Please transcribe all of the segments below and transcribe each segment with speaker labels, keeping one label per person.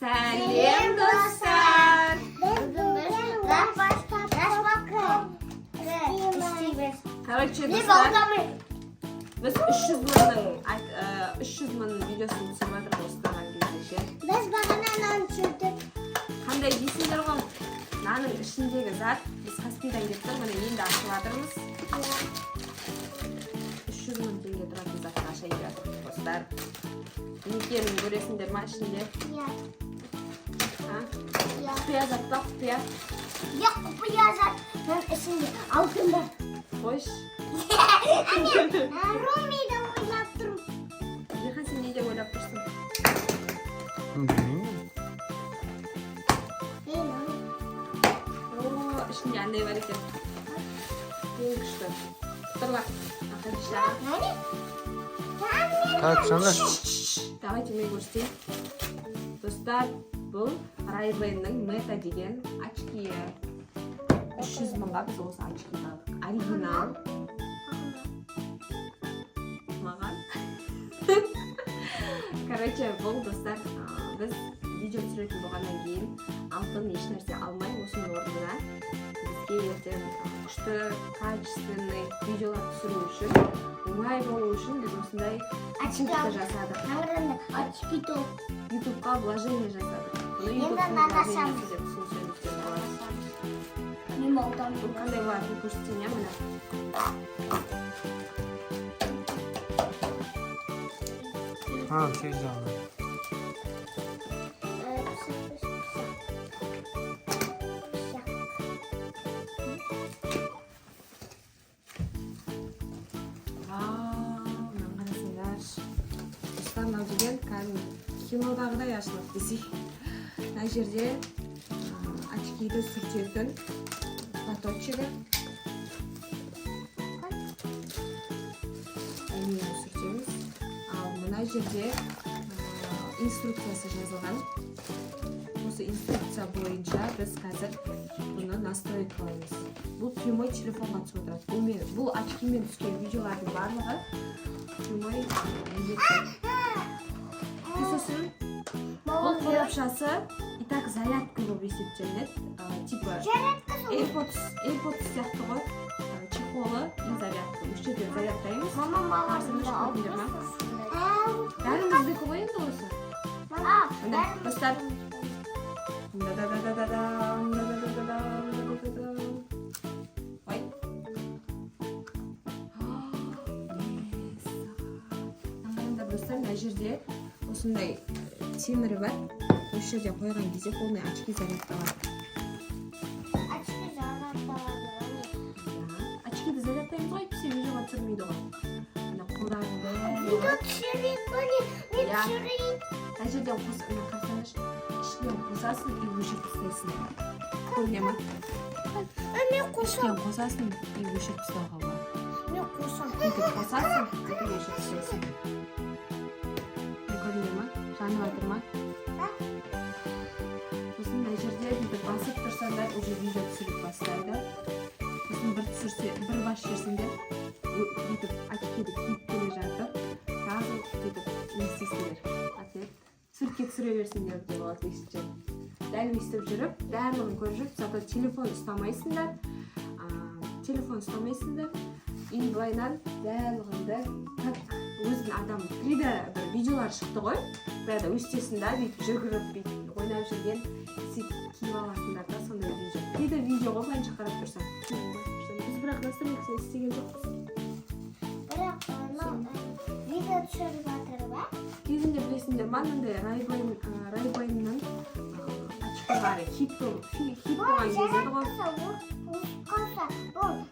Speaker 1: Сәлем достар! Короче, достар, biz 300 ming videosini түсіріп жатырмыз осыдан кездеше.
Speaker 2: Biz бағана нан түсірдік.
Speaker 1: Қандай дейсіңдер ғой? Нанның ішіндегі зат біз Каспийдан кеттік, міне енді ашып жатырмыз. 300 мың теңге тұратын затты аша келе жатырмыз достар. Не екенін көресіңдер ма ішінде? Құпия зат па, құпия?
Speaker 2: Жоқ, құпия зат. Мен ішінде алтын бар.
Speaker 1: Қойш.
Speaker 2: Ромиді ойлап тұрмын.
Speaker 1: Жихан, сен не деп ойлап тұрсың? Ішінде андай бар екен. Ең күшті. Тұрлақ. Ақадиша.
Speaker 3: Так, Сандра.
Speaker 1: Давайте мен көрсетейін. Достар, бұл Ray-Ban'ның Meta деген очки. 300 мыңға біз осы очки алдық. Оригинал. Маған. Короче, бұл достар, біз видео түсіретін болғаннан кейін алтын еш нәрсе алмай осының орнына бізге ертең күшті, качественный видеолар түсіру үшін, оңай болу үшін біз осындай очки жасадық.
Speaker 2: Очки топ.
Speaker 1: Ютубқа вложение жасадық. Бұны
Speaker 2: Енді
Speaker 1: ютубтың
Speaker 2: нанасамыз.
Speaker 1: вложениесі деп түсінсеңіздер болады.
Speaker 2: Мен болдым.
Speaker 1: Бұл қандай болатынын көрсетейін, иә, міне.
Speaker 3: Şey canım.
Speaker 1: Мынаны қарасыңдар. Достар, мынау деген кәдімгі кинодағыдай ашылады десей. Мына жерде очкиді сүртетін платочегі. Әйнені сүртеміз. Ал мына жерде инструкциясы жазылған. Осы инструкция бойынша біз қазір бұны настройка қыламыз. Бұл прямой телефонға түсіп отырады. Бұл очкимен түскен видеолардың барлығы прямой сосын бұл қорапшасы и так зарядка болып есептелінеді. Типа AirPods сияқты ғой. Чехолы и зарядка. Үш жерден зарядтаймыз.
Speaker 2: Мама
Speaker 1: Қарсыңыз
Speaker 2: баласында
Speaker 1: көрдіңдер ма?
Speaker 2: алып.
Speaker 1: Бәріміздікі ғой енді осы. Міне, достар. Ой. Қараңдар достар, мына жерде осындай темірі бар. Осы жерде қойған кезде полный очки зарядталады.
Speaker 2: Очки зарядталады.
Speaker 1: Очкиді зарядтаймыз ғой, все видеоға түсірмейді ғой. Мына қолдарында.
Speaker 2: Видео түсірейік пе? Не түсірейік?
Speaker 1: Мына жерден қарсаңыз ішінен қосасын и өшіріп тастайсың. Көріне ма?
Speaker 2: Мен қосам.
Speaker 1: Ішінен қосасын и өшіріп тастауға болады.
Speaker 2: Мен қосам.
Speaker 1: Бүйтіп қосасын, бүйтіп өшіріп тастайсың. Көріне ма? Жанып жатыр ма? Сосын мына жерде бүйтіп басып тұрсаңдар, уже видео түсіріп бастайды. Сосын бір бас жерсіңдер, бүйтіп очкиді киіп келе жатып, сразу бүйтіп не істейсіңдер. Суретке түсіре берсіңдер деп болады есітше. Дәл өйстіп жүріп, барлығын көріп жүріп, зато телефон ұстамайсыңдар. И былайнан барлығында өзің адам 3D бір видеолар шықты ғой. Баяғыда өстесін да бүйтіп жүгіріп, бүйтіп ойнап жүрген сөйтіп киіп алатындар да сондай видео. 3D видео ғой былайынша қарап тұрсаң. Біз бірақ настройкасын істеген жоқпыз.
Speaker 2: Бірақ видео түсіріп жатыр ба?
Speaker 1: Кезінде білесіңдер ма, мынандай Ray-Ban'ның очки бары хит болған кездері ғой.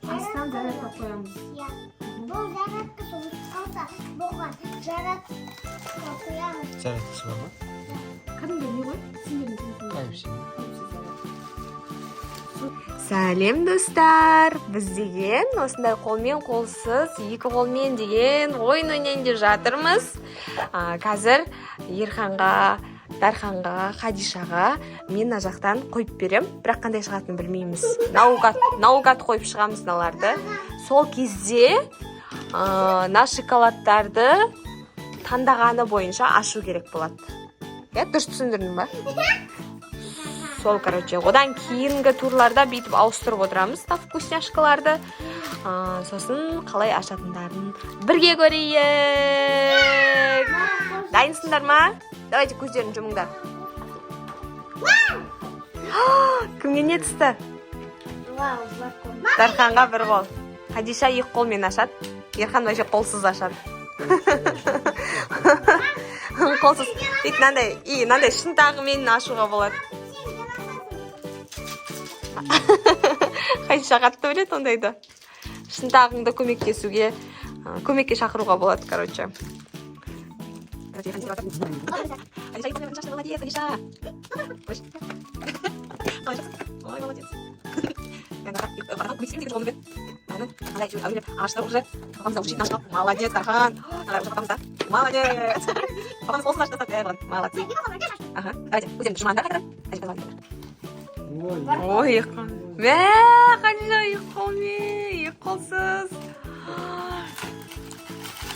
Speaker 1: Астан зарядқа қоямыз.
Speaker 2: Бұл зарядкасы ұсталса, бұған зарядка қоямыз.
Speaker 3: Зарядкасы var mı?
Speaker 1: Кәдімгі не ғой? Сендердің телефонда.
Speaker 3: Type-C.
Speaker 1: Сәлем достар! Біз деген осындай қолмен қолсыз, екі қолмен деген ойын ойнайын деп жатырмыз. Қазір Ерханға, Дарханға, Хадишаға мен мына жақтан қойып берем. Бірақ қандай шығатынын білмейміз. Наугад қойып шығамыз мыналарды. Сол кезде мына шоколадтарды таңдағаны бойынша ашу керек болады. дұрыс түсіндірдім ба? Сол, короче, одан кейінгі турларда бүйтіп ауыстырып отырамыз вкусняшкаларды. Сосын қалай ашатындарын бірге көрейік. Дайынсыңдар ма? Давайте көздерін жұмыңдар. Кімге не түсті? Дарханға бір қол. Хадиша екі қолмен ашады. Ерхан вообще қолсыз ашады. Қолсыз. Дейді, мынандай шынтағымен ашуға болады. Хадиша қатты біледі ондайды. Шынтағыңды көмекке шақыруға болады, короче. Ой, молодец. Молодец, Дархан. Молодец. Молодцы. Ага, давайте, будем жмать. Ой, Ерхан. Хадиша, екі қолсыз.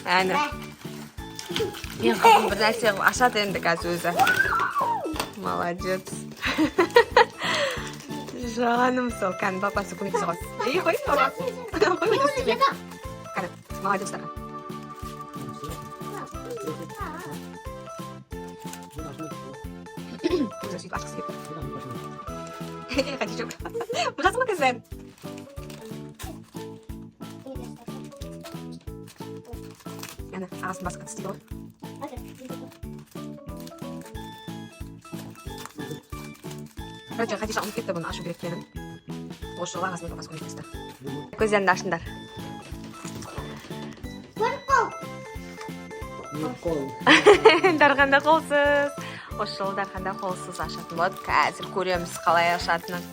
Speaker 1: Әні. Мен қызым бір нәрсе ашады енді қазір өзі. Молодец. Жаным сол, кәні папасы көмекші қос. Қой, папа. Кәні, молодец, Дархан. Өзі сөйтіп ашқысы кеп. Хадиша, ужасын ма кізен? Яна, ағасын басқа тістейді ғой. Короче, Хадиша ұмытып кетті бұны ашу кереккенін. Осы жолы ағасымен папасы көмектесті. Көздеріңді ашыңдар. Дарханда қолсыз. Осы жолы Дарханда қолсыз ашатын болады. Қазір көреміз қалай ашатынын.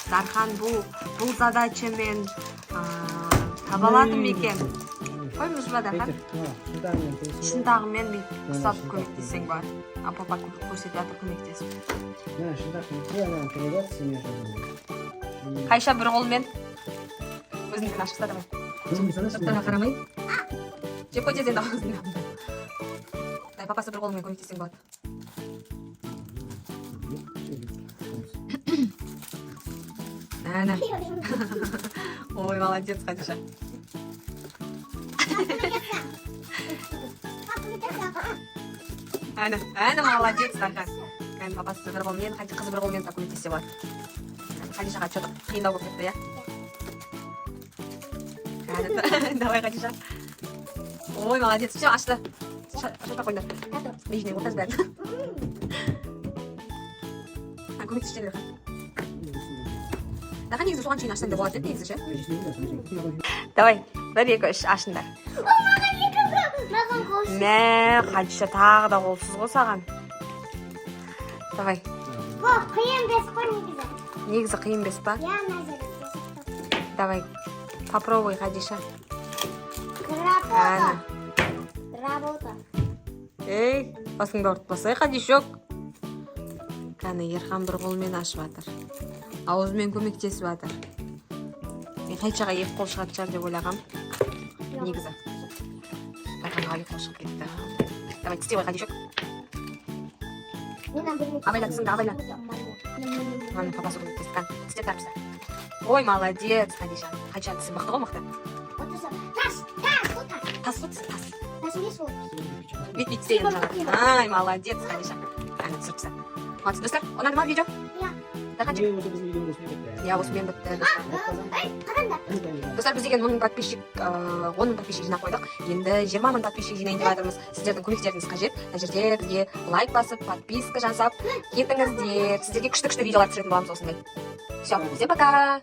Speaker 1: Дархан бұл задачамен таба алады ма екен? Қоймыз ба, Дархан? Шынтағымен ұстап көмектесең бар. Папа көрсетіп жатыр көмектесіп. Қайша бір қолмен өзіңден ашықса да бар. Жұрттарға қарамай. Жеп қойдез енді ауызында. Папасы бір қолмен көмектесең болады. Әні. Ой, молодец, Хадиша. Әні молодец, Дархан. Папасы бір қолмен, қызы бір қолмен көмектесе болады. Хадишаға что-то қиындау болып кетті, я? Давай, Хадиша. Ой, молодец. Все, ашты. Шата қойдар. Бейжіне отаз бәрі. Көмектесші, Дархан. Дархан негізі соған шейін ашсаң да болады, негізі ше? Давай, бір, екі, үш, ашыңдар. Мә, Хадиша тағы да қолсыз ғой саған. Давай.
Speaker 2: Қиын бес қой негізі.
Speaker 1: Негізі қиын бес па? Давай, попробуй, Хадиша.
Speaker 2: Работа.
Speaker 1: Ей, басыңды ауыртпасай, Хадишок. Кәні, Ерхан бір қолмен ашып жатыр. Ауызымен көмектесіп жатыр. Мен Хадишаға екі қол шығады шығар деп ойлағам. Негізі. Дарханға екі қол шығып кетті. Давай, тістей ғой, Хадишок. Абайла, тісіңді абайла. Маны папасы көмектесіп, кән, тістеп тәрпісі. Ой, молодец, Хадиша. Хадиша тісі мықты ғой, мықты. Тас ғой, тас. Бет істейін жаңа. Ай, молодец, Хадиша. Кәні, түсіріпсі. Молодец, достар, ұнады ма видео? Дарханчик? Я осымен бітті, достар. Достар, біз деген 10 мың подписчик жинап қойдық. Енді 20 мың подписчик жинайын деп жатырмыз. Сіздердің көмектеріңіз қажет. Мына жерде бізге лайк басып, подписка жасап кетіңіздер. Сіздерге күшті видеолар түсіретін боламыз осындай. Все, всем пока!